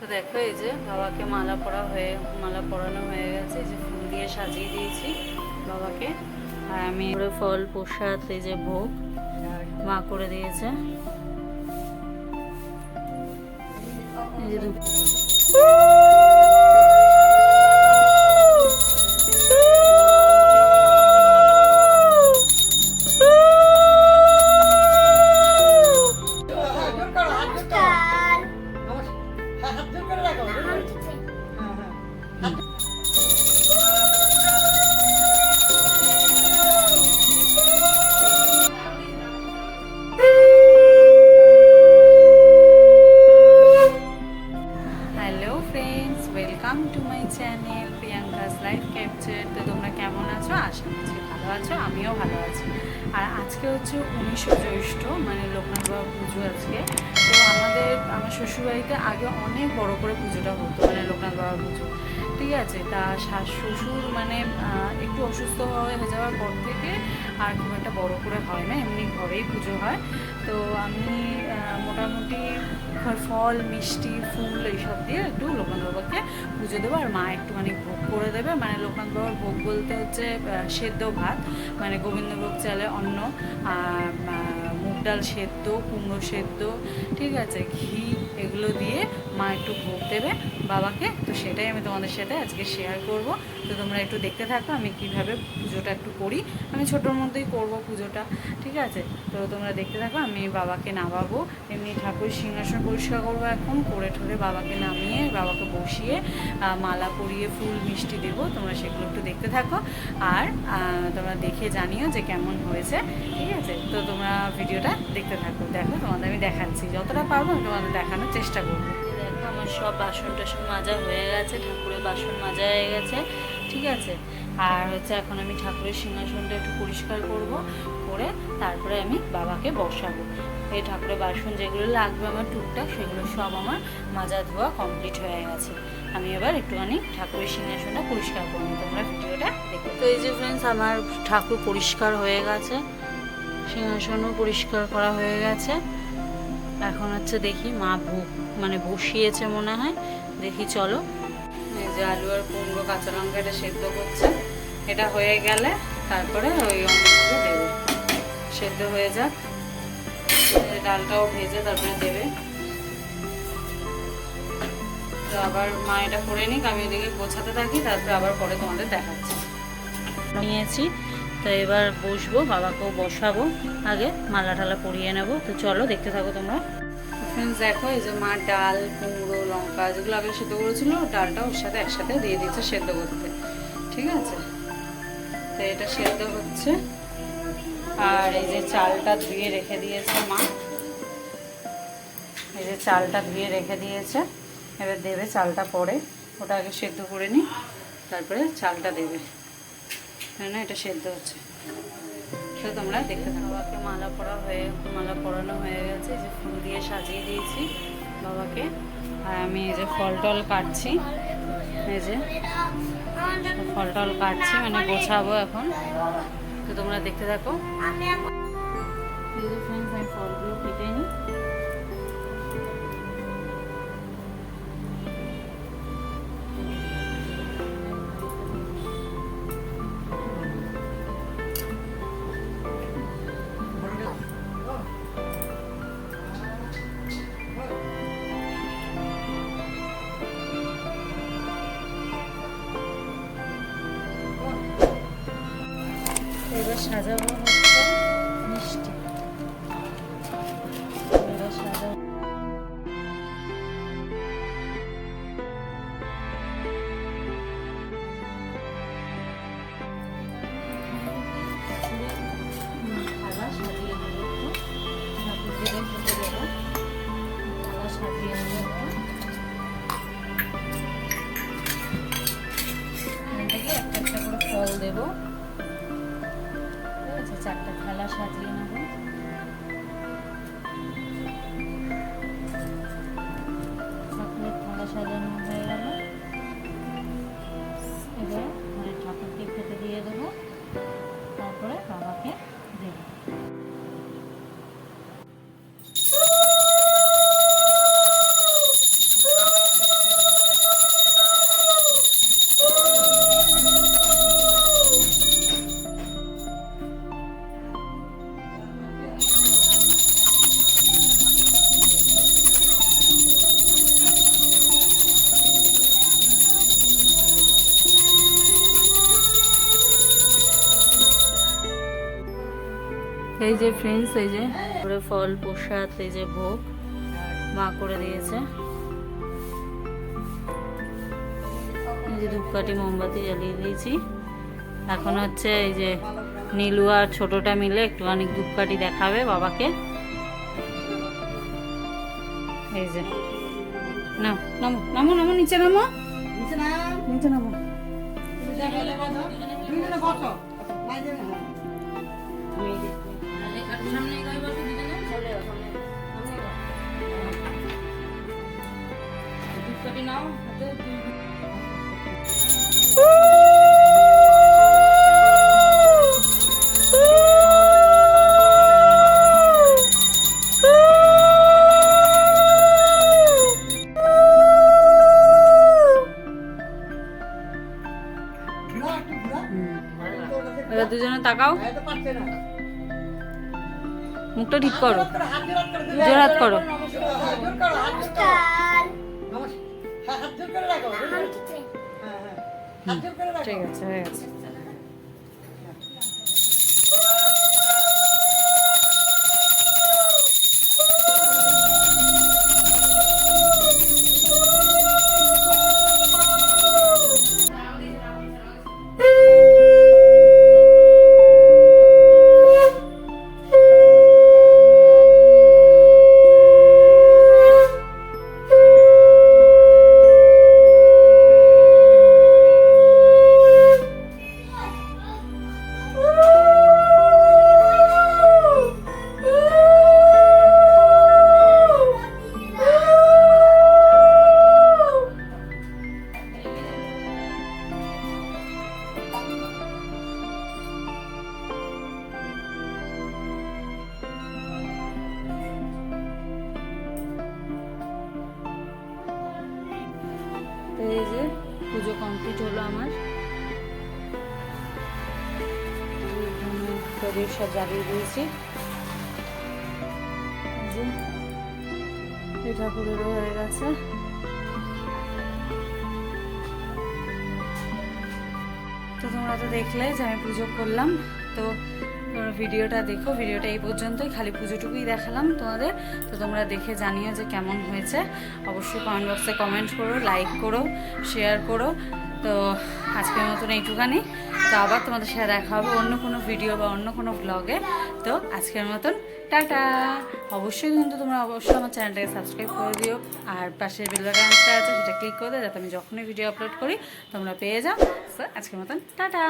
তো দেখো এই যে বাবাকে মালা পরানো হয়ে গেছে, এই যে ফুল দিয়ে সাজিয়ে দিয়েছি বাবাকে। আর আমি ফল প্রসাদ এই যে ভোগ মা করে দিয়েছে। এই যে hello friends, welcome to my channel Priyanka's life capture. তো তোমরা কেমন আছো? আশা করছি ভালো আছো, আমিও ভালো আছি। আর আজকে হচ্ছে 19শে জ্যৈষ্ঠ, মানে লোকনাথ বাবা পুজো আজকে। তো আমার শ্বশুরবাড়িতে আগে অনেক বড় করে পুজোটা হতো, মানে লোকনাথ বাবা পুজো, ঠিক আছে। তা শ্বশুর মানে একটু অসুস্থ হয়ে যাওয়ার পর থেকে আর খুব একটা বড় করে হয় না, এমনি ঘরেই পুজো হয়। তো আমি মোটামুটি ফল মিষ্টি ফুল এইসব দিয়ে একটু লোকনাথ বাবাকে পুজো দেবো। আর মা একটুখানি ভোগ করে দেবে, মানে লোকনাথ বাবার ভোগ বলতে হচ্ছে সেদ্ধ ভাত, মানে গোবিন্দভোগ চালে অন্ন, আর মুগ ডাল সেদ্ধ, কুমড়ো সেদ্ধ, ঠিক আছে, ঘি, এগুলো দিয়ে মা একটু ভোগ দেবে বাবাকে। তো সেটাই আমি তোমাদের সাথে আজকে শেয়ার করব। তো তোমরা একটু দেখতে থাকো আমি কিভাবে পুজোটা একটু করি। আমি ছোটোর মধ্যেই করব পুজোটা, ঠিক আছে। তো তোমরা দেখতে থাকো। আমি বাবাকে নামাবো, এমনি ঠাকুর সিংহাসন পরিষ্কার করবো এখন, করে ঠোরে বাবাকে নামিয়ে বাবাকে বসিয়ে মালা পরিয়ে ফুল মিষ্টি দেবো। তোমরা সেগুলো একটু দেখতে থাকো, আর তোমরা দেখে জানিও যে কেমন হয়েছে, ঠিক আছে। তো তোমরা ভিডিওটা দেখতে থাকো। দেখো তোমাদের আমি দেখাচ্ছি, যতটা পারবো আমি তোমাদের দেখানোর চেষ্টা করবো। দেখো আমার সব বাসন টাসন মাজা হয়ে গেছে, ঠাকুরের বাসন মাজা হয়ে গেছে, ঠিক আছে। আর হচ্ছে এখন আমি ঠাকুরের সিংহাসনটা একটু পরিষ্কার করব, করে তারপরে আমি বাবাকে বসাবো। এই ঠাকুরের বাসন যেগুলো লাগবে আমার টুকটাক, সেগুলো সব আমার মাজা ধোয়া কমপ্লিট হয়ে গেছে। আমি এবার একটুখানি ঠাকুরের সিংহাসনটা পরিষ্কার করবো, তোমরা ভিডিওটা দেখো। তো এই যে ফ্রেন্ডস, আমার ঠাকুর পরিষ্কার হয়ে গেছে, সিংহাসনও পরিষ্কার করা হয়ে গেছে। এখন হচ্ছে দেখি মা ভোগ মানে বসিয়েছে মনে হয়, দেখি চলো। এই যে আলু আর কুমড়ো কাঁচা লঙ্কা এটা সেদ্ধ করছে, এটা হয়ে গেলে তারপরে ওই অন্নটাকে দেবে, সেদ্ধ হয়ে যাক, ডালটাও ভেজে তারপরে দেবে। তো আবার মা এটা করে নিক, আমি এদিকে গোছাতে থাকি, তারপরে আবার পরে তোমাদের দেখাচ্ছি। নিয়েছি, তো এবার বসবো, বাবাকেও বসাবো, আগে মালা টালা পরিয়ে নেবো। তো চলো দেখতে থাকো তোমরা। ফ্রেন্ডস দেখো, এই যে মা ডাল কুমড়ো লঙ্কা যেগুলো আগে সেদ্ধ করেছিল, ডালটা ওর সাথে একসাথে দিয়ে দিয়েছে সেদ্ধ করতে, ঠিক আছে। তো এটা সেদ্ধ হচ্ছে। আর এই যে চালটা ধুয়ে রেখে দিয়েছে মা, এই যে চালটা ধুয়ে রেখে দিয়েছে, এবার দেবে চালটা পরে, ওটা আগে সেদ্ধ করে নিই, তারপরে চালটা দেবে, না এটা সেদ্ধ হচ্ছে। তো তোমরা দেখতে থাকো। বাবাকে মালা পরানো হয়ে গেছে, যে ফুল দিয়ে সাজিয়ে দিয়েছি বাবাকে। আর আমি এই যে ফল টল কাটছি, এই যে ফল টল কাটছি, মানে গোছাবো এখন। তো তোমরা দেখতে থাকো। এই যে ফ্রেন্ডস, আমি ফলগুলো কেটে নিই। এবার সাজাবো হচ্ছে মিষ্টি, এবার সাজাবো। থালা সাজিয়ে দেবো, ঠাকুর দিকে পুজো দেবো, থালা সাজিয়ে দেবো। এখান থেকে একটা একটা করে ফল দেবো, চারটা থালা সাজিয়ে নেব। ঠাকুরের থালা সাজানো হয়ে গেল, এবার মানে ঠাকুরকে খেতে দিয়ে দেবো, তারপরে বাবাকে দেবো। এই যে ফ্রেন্ডস, এই যে করে ফল প্রসাদ, এই যে ভোগ মা করে দিয়েছে। এই যে ধূপকাঠি মোমবাতি জ্বালিয়ে দিয়েছি। এখন হচ্ছে এই যে নীলু আর ছোটটা মিলে একটুখানি ধূপকাঠি দেখাবে বাবাকে। এই যে নাও, নামো নামো নামো, নিচে নামো, নিচে নামো। ধূপকাঠি নাও হাতে। এবার দুজনে তাকাও, মুখটা ঠিক করো, জোর হাত করো। ঠিক আছে, হয়ে গেছে। এই যে পুজো কমপ্লিট হলো আমার। প্রদীপ সব জ্বালিয়ে দিয়েছি। এই ঠাকুরেরও হয়ে গেছে। তো তোমরা তো দেখলে যে আমি পুজো করলাম। তো তোমরা ভিডিওটা দেখো, ভিডিওটা এই পর্যন্তই, খালি পুজোটুকুই দেখালাম তোমাদের। তো তোমরা দেখে জানিও যে কেমন হয়েছে। অবশ্যই কমেন্ট বক্সে কমেন্ট করো, লাইক করো, শেয়ার করো। তো আজকের মতন এইটুখানি। তো আবার তোমাদের সাথে দেখা হবে অন্য কোনো ভিডিও বা অন্য কোনো ব্লগে। তো আজকের মতন টাটা। অবশ্যই কিন্তু তোমরা অবশ্যই আমার চ্যানেলটাকে সাবস্ক্রাইব করে দিও, আর পাশের বেল বাটনটা আছে সেটা ক্লিক করে দিও, যাতে আমি যখনই ভিডিও আপলোড করি তোমরা পেয়ে যাও। তো আজকের মতন টাটা।